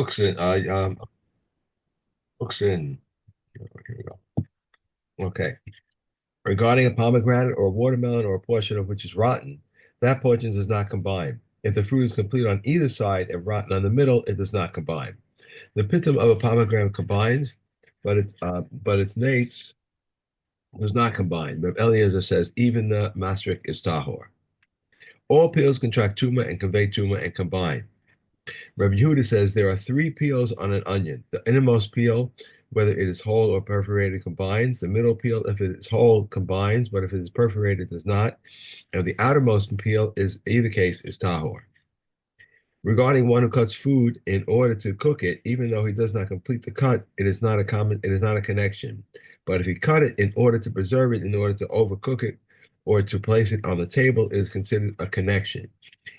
Uktzin, Uktzin. Here we go. Okay. Regarding a pomegranate or a watermelon or a portion of which is rotten, that portion does not combine. If the fruit is complete on either side and rotten on the middle, it does not combine. The pitum of a pomegranate combines, but its nates does not combine. But Eliezer says even the masrik is tahor. All peels contract tuma and convey tuma and combine. Rabbi Yehuda says there are three peels on an onion. The innermost peel, whether it is whole or perforated, combines. The middle peel, if it is whole, combines, but if it is perforated, does not. And the outermost peel is either case is tahor. Regarding one who cuts food in order to cook it, even though he does not complete the cut, it is not a connection. But if he cut it in order to preserve it, in order to overcook it, or to place it on the table, it is considered a connection.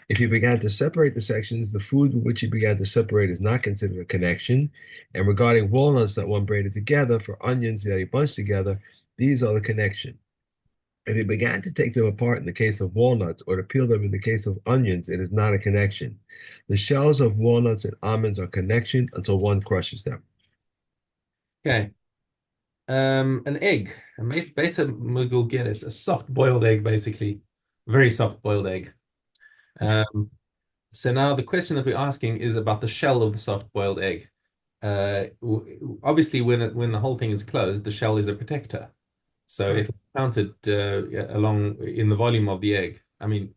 If he began to separate the sections, the food which he began to separate is not considered a connection. And regarding walnuts that one braided together, for onions that he bunched together, these are the connection. If he began to take them apart in the case of walnuts or to peel them in the case of onions, it is not a connection. The shells of walnuts and almonds are connection until one crushes them. Okay. An egg, a beta mugulgelis, a soft boiled egg, basically, very soft boiled egg. Um, so now the question that we're asking is about the shell of the soft boiled egg. Obviously, when the whole thing is closed, the shell is a protector, so Right. it'll be counted along in the volume of the egg. I mean,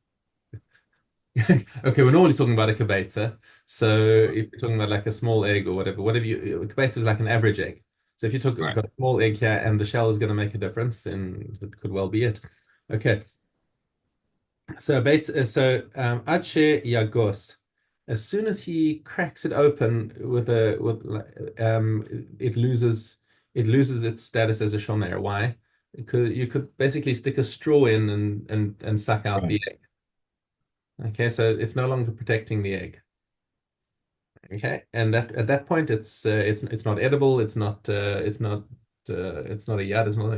okay, we're normally talking about a kibetza. So if you're talking about like a small egg or whatever a kibetza is like an average egg. So if you took Right. got a small egg here and the shell is going to make a difference, then that could well be it. Okay, so adshe yagos. As soon as he cracks it open it loses its status as a shomer. Why? Because you could basically stick a straw in and suck out Right. the egg. Okay, so it's no longer protecting the egg. Okay, and that at that point, it's not edible. It's not a yad. It's nothing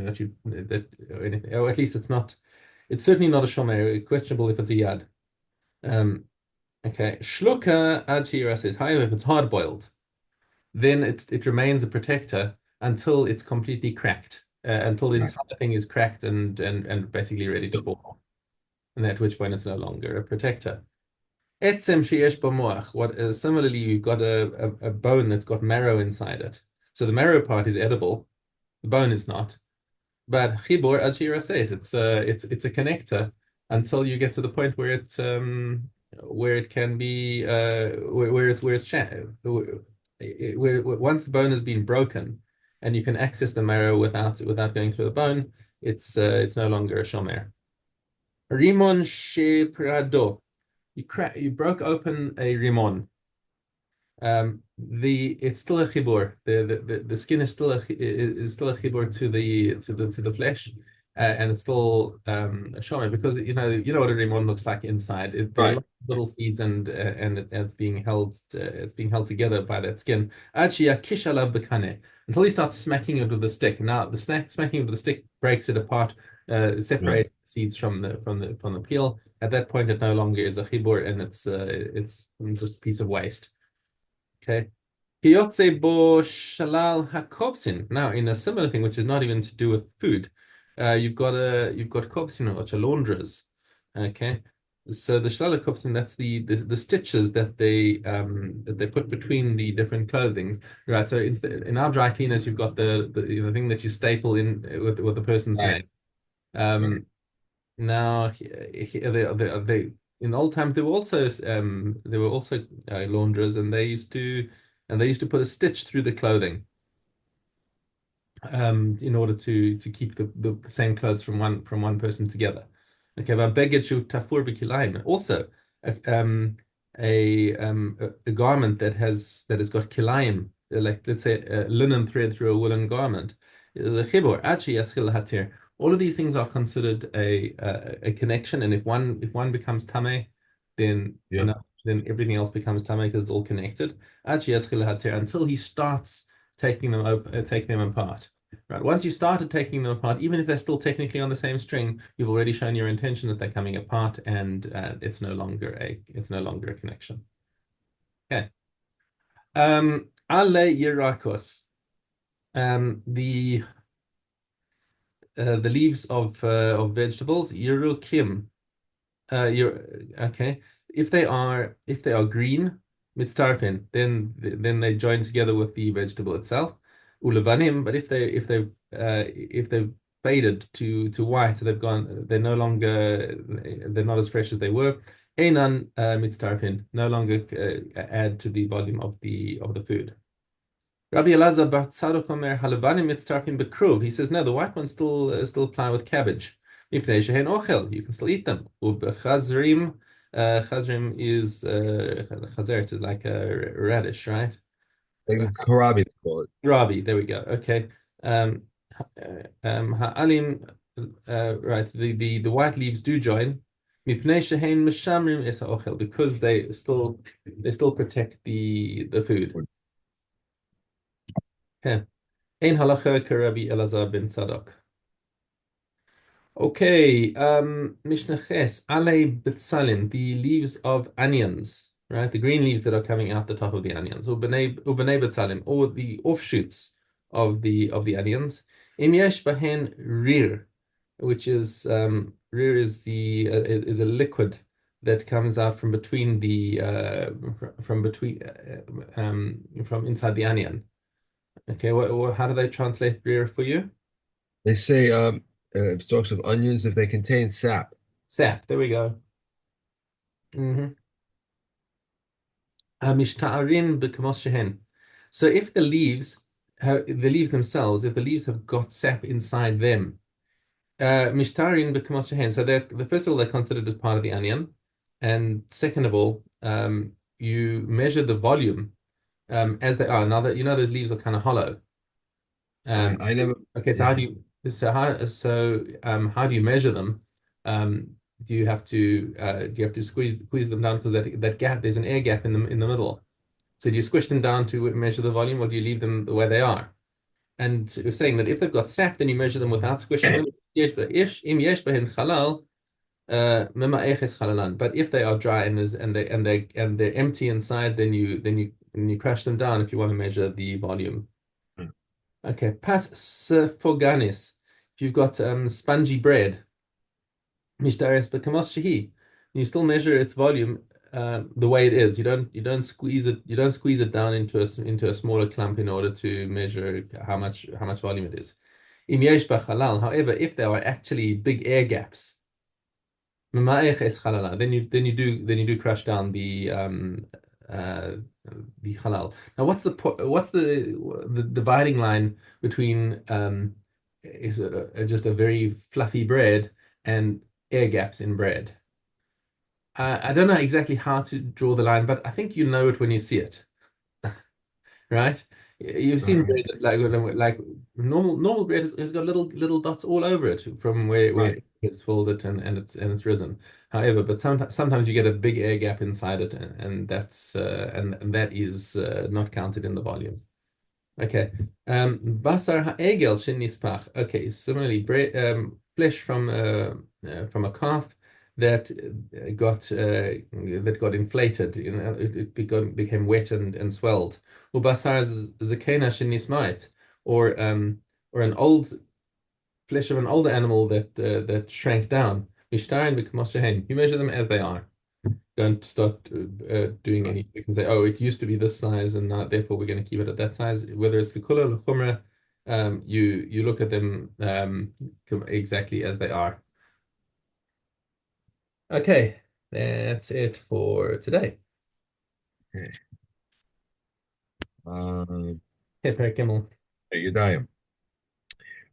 that you that or anything. Or at least it's not. It's certainly not a shomer. Questionable if it's a yad. Um, okay, shluka ad shira says, however, if it's hard boiled, then it remains a protector until it's completely cracked. Until the Right. entire thing is cracked and basically ready to fall, and at which point it's no longer a protector. Etzem sheyesh b'moach. Similarly, you've got a bone that's got marrow inside it. So the marrow part is edible, the bone is not. But chibur ad shira says it's a connector until you get to the point where it can be where it's once the bone has been broken and you can access the marrow without going through the bone, it's no longer a shomer. Rimon she prado. You broke open a rimon. The it's still a chibur. The skin is still a chibur to the flesh, and it's still a shomer because you know what a rimon looks like inside. There are Right. lots of little seeds and it's being held together by that skin. Actually, a kishalav bekane until he starts smacking it with the stick. Now the smacking with the stick breaks it apart, Right. separates the seeds from the peel. At that point, it no longer is a chibur, and it's just a piece of waste. Okay. Kiyotze bo shalal hakovsin. Now, in a similar thing, which is not even to do with food, you've got kovsin, which are launderers. Okay. So the shalal hakovsin, that's the stitches that they put between the different clothing. Right. So in our dry cleaners, you've got the thing that you staple in with the person's Right. name. Um, Now, in old times there were also launderers, and they used to put a stitch through the clothing in order to keep the same clothes from one person together. Okay, but beged tafur b'kilayim. Also, a, um, a garment that has got kilayim, like let's say a linen thread through a woolen garment, is a chibur. Actually, yaschil hatir. All of these things are considered a connection, and if one becomes tameh, then Yeah. then everything else becomes tameh because it's all connected. Actually, yaschil hatir until he starts taking them apart. Right. Once you started taking them apart, even if they're still technically on the same string, you've already shown your intention that they're coming apart, and it's no longer a connection. Okay. Ale Yerakos. The the leaves of vegetables, Yerukim. You're okay. If they are green, mitztarfin, then they join together with the vegetable itself. Ulavanim, but if they've faded to white, so they're not as fresh as they were. Einan mitztarfin, no longer add to the volume of the food. Rabbi Elazar bar Tzadok Omer halavanim mitztarfin bekruv. He says no, the white ones still ply with cabbage. Mipnei shehen ochel, you can still eat them. Ubechazrim, chazrim is chazeret is like a radish, right? It's Harabi, they call it. Rabi, there we go. Okay. Ha'alim, right? The white leaves do join. Mipnei shehen meshamrim es ha'ochel, because they still protect the food. Yeah. Ein halacha karabi Elazar bin Tzadok. Okay, Mishna Ches, Ale Betzalim, the leaves of onions, right? The green leaves that are coming out the top of the onions, or Ubenei Betzalim, or the offshoots of the onions. Im yesh bahen rir, which is rir is a liquid that comes out from between from inside the onion. Okay, how do they translate rir for you? They say stalks of onions if they contain sap. Sap. There we go. Mm-hmm. Mishta'arin b'kamos shehen. So if the leaves themselves, if the leaves have got sap inside them, mishta'arin b'kamos shehen. So the first of all, they're considered as part of the onion, and second of all, you measure the volume as they are. Now that you know those leaves are kind of hollow. I never. Okay, so Yeah. how do you measure them? Do you have to squeeze them down because that gap, there's an air gap in the middle. So do you squish them down to measure the volume, or do you leave them the way they are? And we're saying that if they've got sap, then you measure them without squishing them. Im yesh behin chalal, mema'eches chalalan. But if they are dry and they're empty inside, then you crush them down if you want to measure the volume. Okay, pas sfoganis. If you've got spongy bread, mishtaris bekamos shehi, you still measure its volume the way it is. You don't squeeze it down into a smaller clump in order to measure how much volume it is. Im yesh b'chalal. However, if there are actually big air gaps, then you do crush down uh, the halal. Now, what's the dividing line between is it just a very fluffy bread and air gaps in bread? I don't know exactly how to draw the line, but I think you know it when you see it, right? You've seen Uh, bread that, like normal bread has got little dots all over it from where right. it gets folded and it's risen. However, but sometimes you get a big air gap inside it, and that is not counted in the volume. Okay. Basar ha'egel shenispach. Okay. Similarly, flesh from a calf that got inflated. Became wet and swelled. Ubasar zakena shenismait, or an old flesh of an older animal that shrank down. Mishtarin b'kamos shehen. You measure them as they are. Don't start doing any. You can say, oh, it used to be this size, and now therefore we're going to keep it at that size. Whether it's the kula or the chumrah, you look at them exactly as they are. Okay, that's it for today. Okay. Um, Okay, Perek Gimel. Yudayim.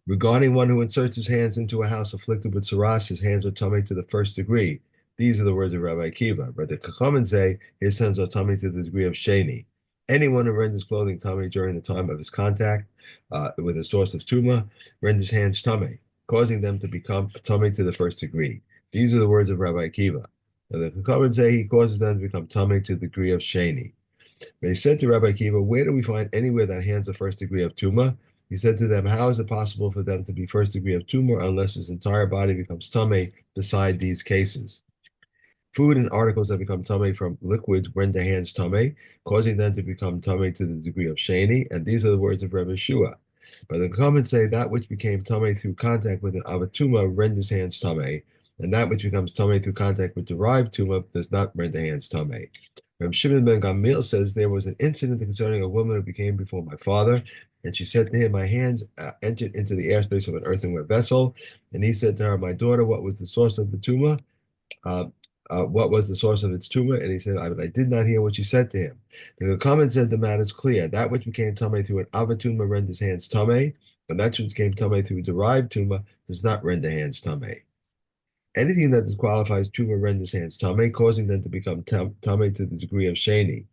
Regarding one who inserts his hands into a house afflicted with saras, his hands are tummy to the first degree. These are the words of Rabbi Akiva. But the Chachamim say his hands are tummy to the degree of sheni. Anyone who renders clothing tummy during the time of his contact with a source of tuma renders hands tummy, causing them to become tummy to the first degree. These are the words of Rabbi Akiva. Now the Chachamim say he causes them to become tummy to the degree of sheni. They said to Rabbi Akiva, where do we find anywhere that hands are first degree of tuma? He said to them, how is it possible for them to be first degree of tumor unless his entire body becomes tame beside these cases? Food and articles that become tummy from liquids render hands tummy, causing them to become tummy to the degree of sheni. And these are the words of Rebbe Shua. But the comments say that which became tummy through contact with an avatuma renders hands tummy, and that which becomes tummy through contact with derived tuma does not render hands tummy. Reb Shimon ben Gamliel says there was an incident concerning a woman who became before my father, and she said to him, "My hands entered into the airspace of an earthenware vessel." And he said to her, "My daughter, what was the source of the tumor? Uh, what was the source of its tumor?" And he said, I did not hear what she said to him. The comment said the matter is clear. That which became tummy through an avatuma renders hands tummy, and that which became tummy through derived tumor does not render hands tummy. Anything that disqualifies tumor renders hands tummy, causing them to become tummy to the degree of sheni.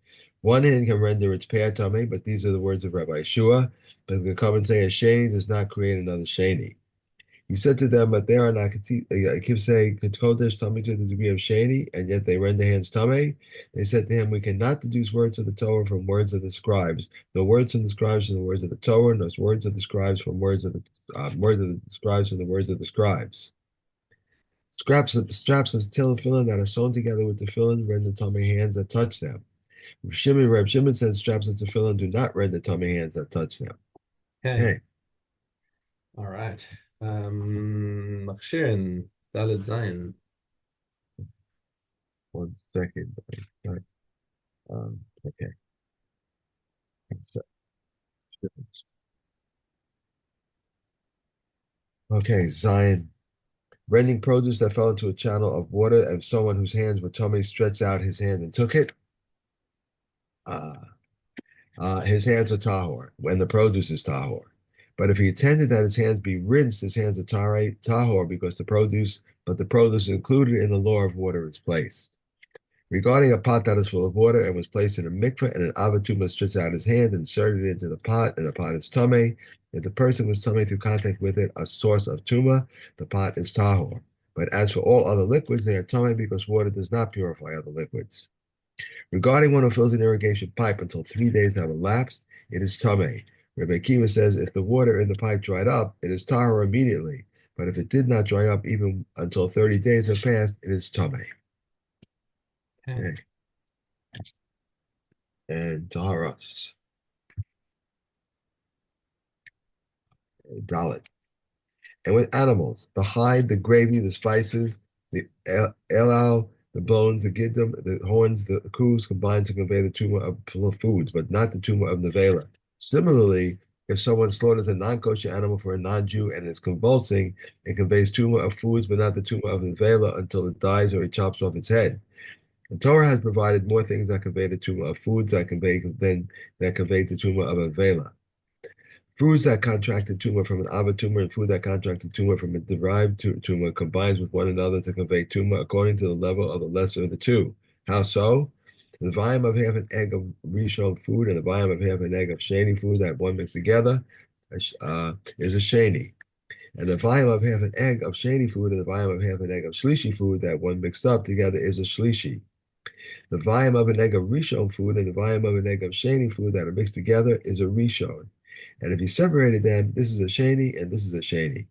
One hand can render its pair tummy, but these are the words of Rabbi Shua. But the comment say a sheni does not create another sheni. He said to them, but they are not say kodesh tummy to the degree of sheni, and yet they render hands tummy. They said to him, we cannot deduce words of the Torah from words of the scribes. No words from the scribes from the words of the Torah, no words of the scribes from words of the scribes from the words of the scribes. Straps of tefillin that are sewn together with the tefillin render tummy hands that touch them. Reb Shimon said straps of tefillin do not render tummy hands that touch them. Okay. Hey, All right. מכשירן, ד' זין. 1 second. Right. Okay. So, okay, Zion. Rending produce that fell into a channel of water, and someone whose hands were tummy stretched out his hand and took it. Uh, his hands are tahor when the produce is tahor. But if he intended that his hands be rinsed, his hands are tahor because the produce included in the law of water is placed. Regarding a pot that is full of water and was placed in a mikveh, and an avatuma stretched out his hand and inserted it into the pot, and the pot is tummy. If the person was tummy through contact with it, a source of tuma, the pot is tahor. But as for all other liquids, they are tummy because water does not purify other liquids. Regarding one who fills an irrigation pipe until 3 days have elapsed, it is tummy. Rabbi Akiva says if the water in the pipe dried up, it is tahor immediately. But if it did not dry up even until 30 days have passed, it is tummy. Okay. And taharos. Dalit. And with animals, the hide, the gravy, the spices, the elal, the bones, the giddim, the horns, the coos combine to convey the tumor of foods, but not the tumor of nevela. Similarly, if someone slaughters a non-kosher animal for a non-Jew and is convulsing, it conveys tumor of foods, but not the tumor of nevela until it dies or he chops off its head. The Torah has provided more things that convey the tumor of foods that convey the tumor of nevela. Foods that contracted tumor from an Ava tumor and food that contracted tumor from a derived tumor combines with one another to convey tumor according to the level of the lesser of the two. How so? The volume of half an egg of Rishon food and the volume of half an egg of Shani food that one mixed together is a Shani. And the volume of half an egg of Shani food and the volume of half an egg of Shlishi food that one mixed up together is a Shlishi. The volume of an egg of Rishon food and the volume of an egg of Shani food that are mixed together is a Rishon. And if you separated them, this is a sheni and this is a sheni.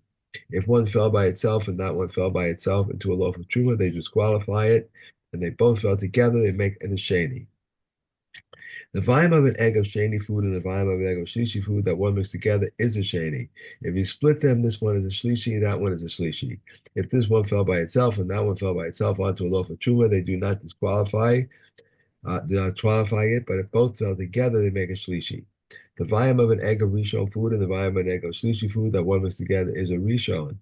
If one fell by itself and that one fell by itself into a loaf of truma, they disqualify it, and they both fell together, they make it a sheni. The volume of an egg of sheni food and the volume of an egg of shlishi food that one mixed together is a sheni. If you split them, this one is a shlishi, that one is a shlishi. If this one fell by itself and that one fell by itself onto a loaf of truma, they do not qualify it, but if both fell together, they make a shlishi. The volume of an egg of Rishon food and the volume of an egg of Shlishi food that one mixed together is a Rishon.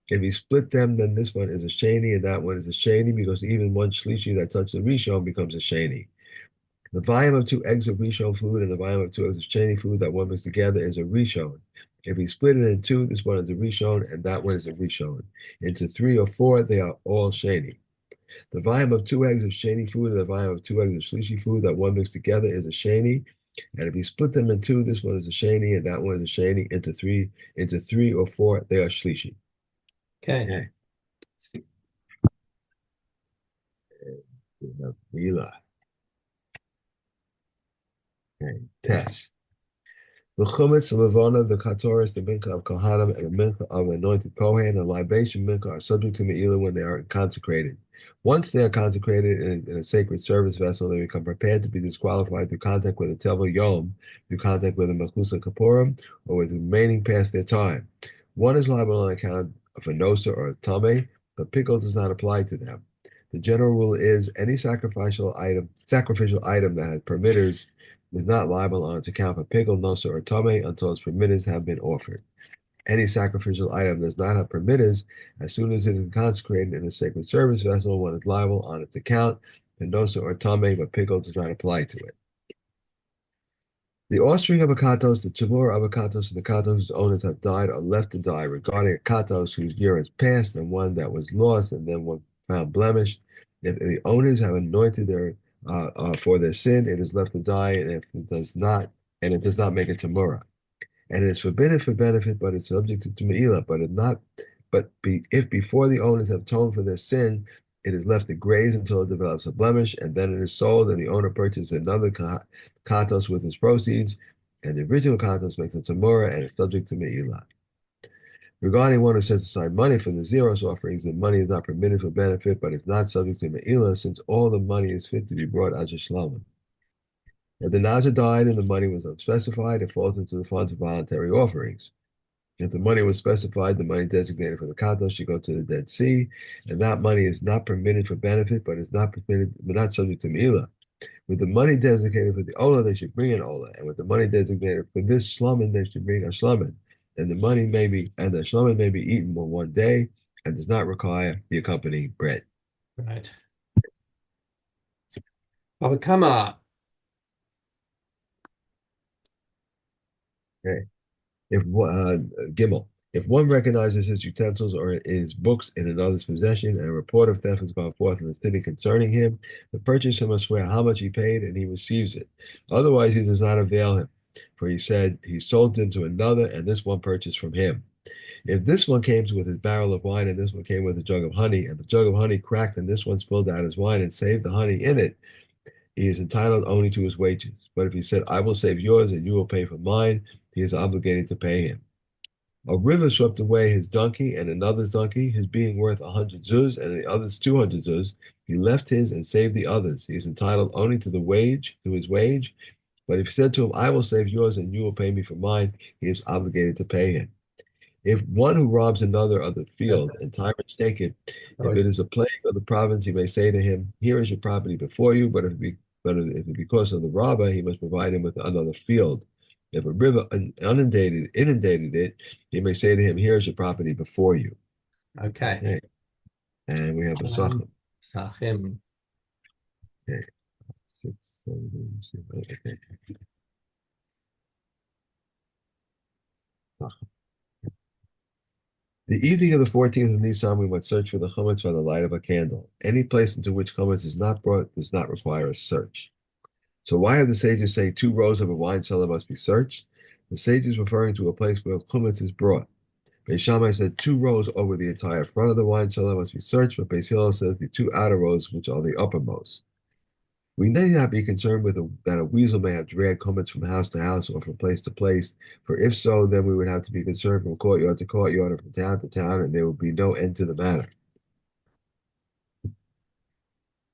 If you split them, then this one is a Sheni and that one is a Sheni because even one Shlishi that touches the Rishon becomes a Sheni. The volume of 2 eggs of Rishon food and the volume of 2 eggs of Sheni food that one mixed together is a Rishon. If we split it in two, this one is a Rishon and that one is a Rishon. Into 3 or 4, they are all Sheni. The volume of 2 eggs of Sheni food and the volume of 2 eggs of Shlishi food that one mixed together is a Sheni. And if you split them in two, this one is a sheni and that one is a sheni. Into 3 or 4, they are shlishi. Okay. Okay. We have Mila. Okay. Test. The chumetz, the levana, the katoris, the mincha of kohanim, and the mincha of anointed kohen, and libation mincha are subject to meila when they are consecrated. Once they are consecrated in a sacred service vessel, they become prepared to be disqualified through contact with a Tevel Yom, through contact with a Mechusa Kapurim, or with remaining past their time. One is liable on account of a Nosa or a Tame, but pickle does not apply to them. The general rule is any sacrificial item that has permitters is not liable on its account for pickle, Nosa, or Tame until its permitters have been offered. Any sacrificial item does not have permitters. As soon as it is consecrated in a sacred service vessel, one is liable on its account, Pendosa or Tame, but pickle does not apply to it. The offspring of a katos, the chamor of a katos, and the katos whose owners have died or left to die, regarding a katos whose year has passed and one that was lost and then one found blemished. If the owners have anointed their for their sin, it is left to die, and if it does not, and it does not make a tamura. And it is forbidden for benefit, but it's subject to Me'ilah. If before the owners have atoned for their sin, it is left to graze until it develops a blemish, and then it is sold, and the owner purchases another katos with his proceeds, and the original katos makes a tamura and is subject to Me'ilah. Regarding one who sets aside money for the zeros offerings, the money is not permitted for benefit, but is not subject to Me'ilah, since all the money is fit to be brought as a shlomim. If the Nazir died and the money was unspecified, it falls into the funds of voluntary offerings. If the money was specified, the money designated for the katos should go to the Dead Sea, and that money is not permitted for benefit, but is not permitted, but not subject to Me'ilah. With the money designated for the Ola, they should bring an Ola, and with the money designated for this shlomin, they should bring a shlomin. And the shlomin may be eaten for one day, and does not require the accompanying bread. Right. Baba Kama. Okay. Gimel. If one recognizes his utensils or his books in another's possession, and a report of theft has gone forth in the city concerning him, the purchaser must swear how much he paid, and he receives it. Otherwise, he does not avail him, for he said he sold them to another, and this one purchased from him. If this one came with his barrel of wine, and this one came with a jug of honey, and the jug of honey cracked, and this one spilled out his wine and saved the honey in it, he is entitled only to his wages. But if he said, I will save yours, and you will pay for mine, he is obligated to pay him. A river swept away his donkey and another's donkey, his being worth 100 zuz and the other's 200 zuz. He left his and saved the others. He is entitled only to his wage. But if he said to him, I will save yours and you will pay me for mine, he is obligated to pay him. If one who robs another of the field and tyrants take it, if it is a plague of the province, he may say to him, here is your property before you, but if it because of the robber, he must provide him with another field. If a river inundated it, he may say to him, here is your property before you. Okay. And we have a sachem. Sachem. Okay. 6, 7, 8, okay. The evening of the 14th of Nisan, we must search for the chametz by the light of a candle. Any place into which chametz is not brought does not require a search. So why have the sages say 2 rows of a wine cellar must be searched? The sage is referring to a place where chametz is brought. Beis Shammai said 2 rows over the entire front of the wine cellar must be searched, but Beis Hillel says the 2 outer rows, which are the uppermost. We need not be concerned with that a weasel may have dragged chametz from house to house or from place to place, for if so, then we would have to be concerned from courtyard to courtyard or from town to town, and there would be no end to the matter.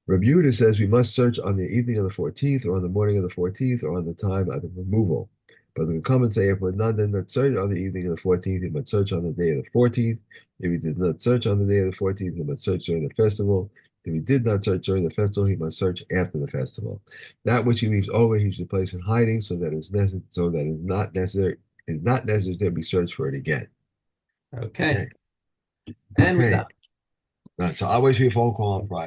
Rabbi Yehuda says we must search on the evening of the 14th, or on the morning of the 14th, or on the time of the removal. But the comments say if one did not search on the evening of the 14th, he must search on the day of the 14th. If he did not search on the day of the 14th, he must search during the festival. If he did not search during the festival, he must search after the festival. That which he leaves over, he should place in hiding, so that is not necessary to be searched for it again. Okay. And with that. So I'll wait for your phone call on Friday.